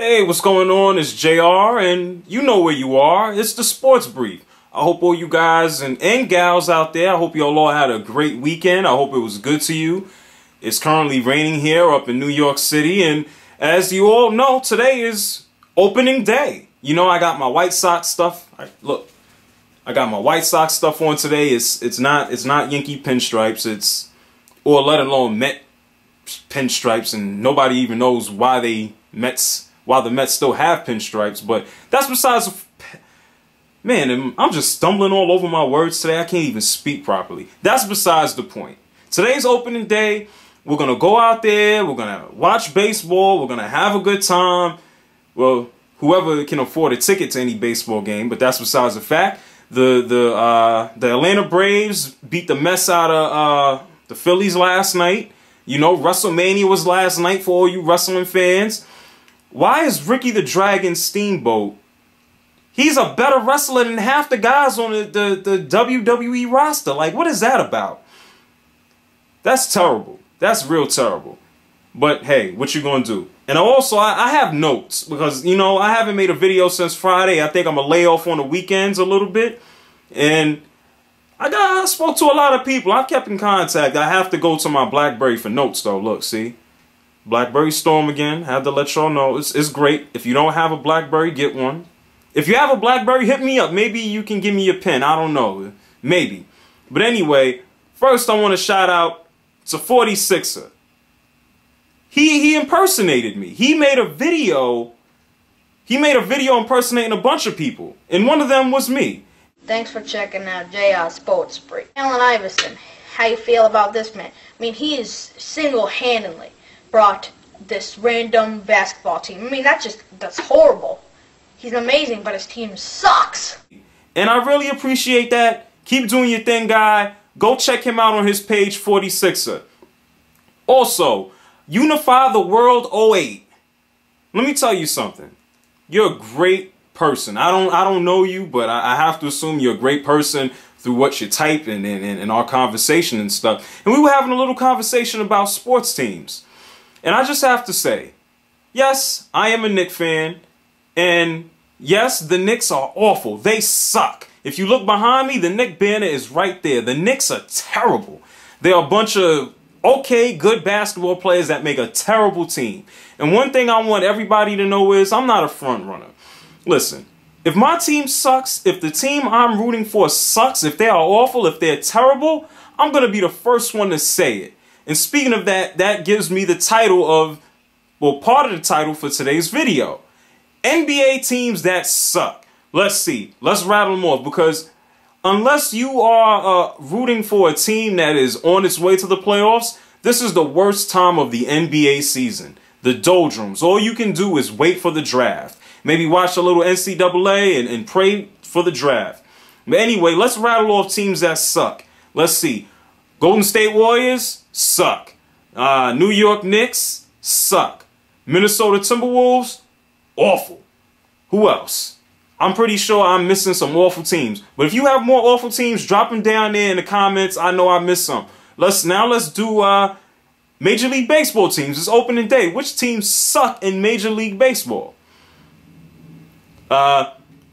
Hey, what's going on? It's JR, and you know where you are. It's the Sports Brief. I hope all you guys and gals out there, I hope you all had a great weekend. I hope it was good to you. It's currently raining here up in New York City, and as you all know, today is opening day. You know, I got my White Sox stuff. I got my White Sox stuff on today. It's not Yankee pinstripes. Or let alone Met pinstripes, and nobody even knows why the Mets still have pinstripes. But that's besides. Man, I'm just stumbling all over my words today. I can't even speak properly. That's besides the point. Today's opening day. We're gonna go out there. We're gonna watch baseball. We're gonna have a good time. Well, whoever can afford a ticket to any baseball game, but that's besides the fact. The Atlanta Braves beat the mess out of the Phillies last night. You know, WrestleMania was last night for all you wrestling fans. Why is Ricky the Dragon Steamboat? He's a better wrestler than half the guys on the WWE roster. Like, what is that about? That's terrible. That's real terrible. But hey, what you gonna do? And also, I have notes because, you know, I haven't made a video since Friday. I think I'm gonna lay off on the weekends a little bit. And I spoke to a lot of people. I've kept in contact. I have to go to my BlackBerry for notes, though. Look, see? BlackBerry Storm again. Had to let y'all know. It's great. If you don't have a BlackBerry, get one. If you have a BlackBerry, hit me up. Maybe you can give me a pen. I don't know. Maybe. But anyway, first I want to shout out to 46er. He impersonated me. He made a video impersonating a bunch of people. And one of them was me. Thanks for checking out JR Sports Brief. Allen Iverson, how you feel about this man? I mean, he is single-handedly brought this random basketball team. I mean, that's horrible. He's amazing, but his team sucks. And I really appreciate that. Keep doing your thing, guy. Go check him out on his page, 46er. Also, Unify the World 08. Let me tell you something. You're a great person. I don't know you, but I have to assume you're a great person through what you type and in our conversation and stuff. And we were having a little conversation about sports teams. And I just have to say, yes, I am a Knicks fan. And yes, the Knicks are awful. They suck. If you look behind me, the Knicks banner is right there. The Knicks are terrible. They're a bunch of okay, good basketball players that make a terrible team. And one thing I want everybody to know is I'm not a front runner. Listen, if my team sucks, if the team I'm rooting for sucks, if they are awful, if they're terrible, I'm going to be the first one to say it. And speaking of that, that gives me the title of, well, part of the title for today's video. NBA teams that suck. Let's see. Let's rattle them off, because unless you are rooting for a team that is on its way to the playoffs, this is the worst time of the NBA season. The doldrums. All you can do is wait for the draft. Maybe watch a little NCAA and pray for the draft. But anyway, let's rattle off teams that suck. Let's see. Golden State Warriors, suck. New York Knicks, suck. Minnesota Timberwolves, awful. Who else? I'm pretty sure I'm missing some awful teams. But if you have more awful teams, drop them down there in the comments. I know I missed some. Let's do Major League Baseball teams. It's opening day. Which teams suck in Major League Baseball?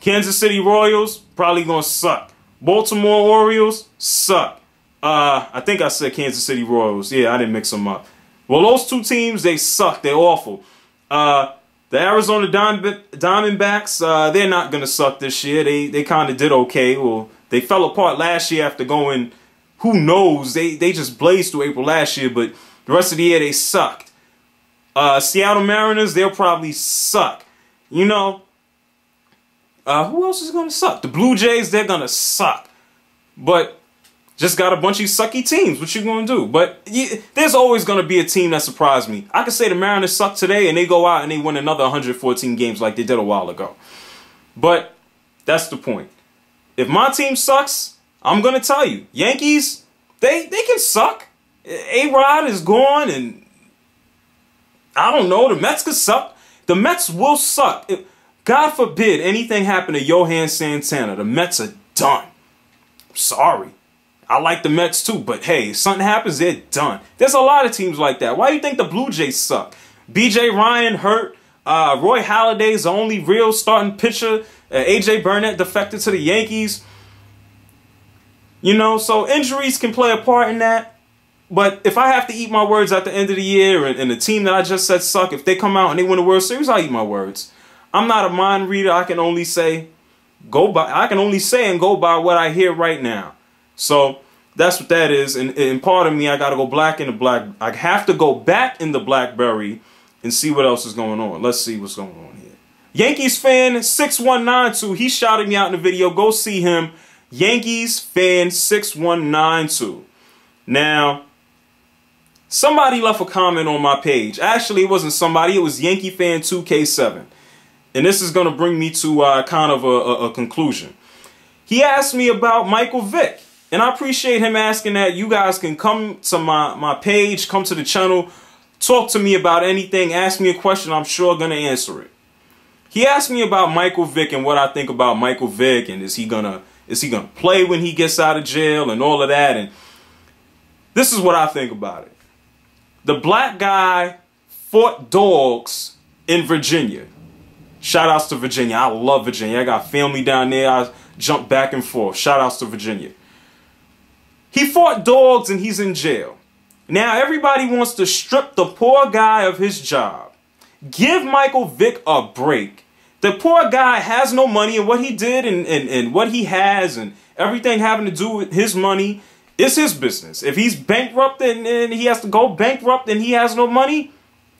Kansas City Royals, probably gonna suck. Baltimore Orioles, suck. I think I said Kansas City Royals. Yeah, I didn't mix them up. Well, those two teams, they suck. They're awful. The Arizona Diamondbacks, they're not going to suck this year. They kind of did okay. Well, they fell apart last year after going, who knows? They just blazed through April last year, but the rest of the year they sucked. Seattle Mariners, they'll probably suck. You know, who else is going to suck? The Blue Jays, they're going to suck. But just got a bunch of sucky teams. What you going to do? But there's always going to be a team that surprised me. I could say the Mariners suck today and they go out and they win another 114 games like they did a while ago. But that's the point. If my team sucks, I'm going to tell you. Yankees, they can suck. A-Rod is gone, and I don't know. The Mets could suck. The Mets will suck. God forbid anything happen to Johan Santana. The Mets are done. I'm sorry. I like the Mets too, but hey, if something happens, they're done. There's a lot of teams like that. Why do you think the Blue Jays suck? B.J. Ryan hurt. Roy Halladay's the only real starting pitcher. AJ Burnett defected to the Yankees. You know, so injuries can play a part in that. But if I have to eat my words at the end of the year and the team that I just said suck, if they come out and they win the World Series, I'll eat my words. I'm not a mind reader. I can only say and go by what I hear right now. So that's what that is. And part of me, I got to go I have to go back in the BlackBerry and see what else is going on. Let's see what's going on here. Yankees fan 6192. He shouted me out in the video. Go see him. Yankees fan 6192. Now, somebody left a comment on my page. Actually, it wasn't somebody. It was Yankee fan 2K7. And this is going to bring me to kind of a conclusion. He asked me about Michael Vick. And I appreciate him asking that. You guys can come to my page, come to the channel, talk to me about anything, ask me a question. I'm sure going to answer it. He asked me about Michael Vick and what I think about Michael Vick, and is he gonna play when he gets out of jail and all of that. And this is what I think about it. The black guy fought dogs in Virginia. Shout outs to Virginia. I love Virginia. I got family down there. I jump back and forth. Shout outs to Virginia. He fought dogs and he's in jail. Now everybody wants to strip the poor guy of his job. Give Michael Vick a break. The poor guy has no money, and what he did and what he has and everything having to do with his money is his business. If he's bankrupt and he has to go bankrupt and he has no money,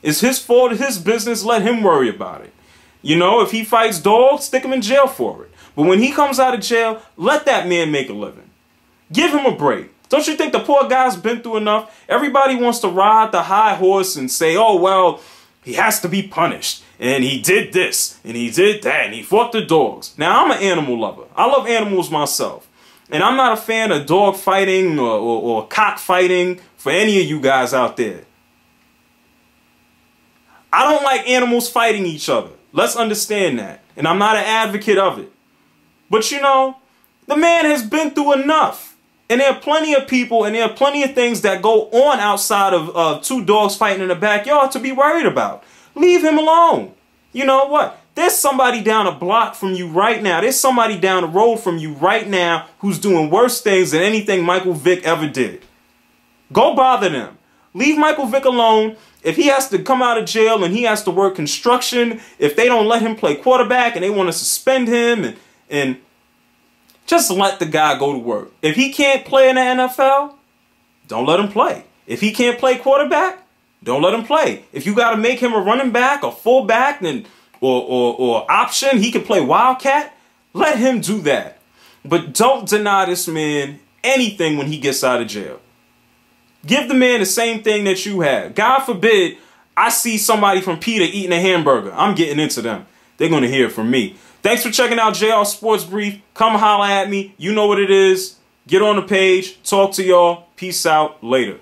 it's his fault, it's his business. Let him worry about it. You know, if he fights dogs, stick him in jail for it. But when he comes out of jail, let that man make a living. Give him a break. Don't you think the poor guy's been through enough? Everybody wants to ride the high horse and say, oh, well, he has to be punished. And he did this, and he did that, and he fought the dogs. Now, I'm an animal lover. I love animals myself. And I'm not a fan of dog fighting or cock fighting for any of you guys out there. I don't like animals fighting each other. Let's understand that. And I'm not an advocate of it. But, you know, the man has been through enough. And there are plenty of people and there are plenty of things that go on outside of two dogs fighting in the backyard to be worried about. Leave him alone. You know what? There's somebody down a block from you right now. There's somebody down the road from you right now who's doing worse things than anything Michael Vick ever did. Go bother them. Leave Michael Vick alone. If he has to come out of jail and he has to work construction, if they don't let him play quarterback and they want to suspend him and just let the guy go to work. If he can't play in the NFL, don't let him play. If he can't play quarterback, don't let him play. If you got to make him a running back, a fullback, or option, he can play wildcat, let him do that. But don't deny this man anything when he gets out of jail. Give the man the same thing that you have. God forbid I see somebody from Peter eating a hamburger. I'm getting into them. They're going to hear it from me. Thanks for checking out JR Sports Brief. Come holla at me. You know what it is. Get on the page. Talk to y'all. Peace out. Later.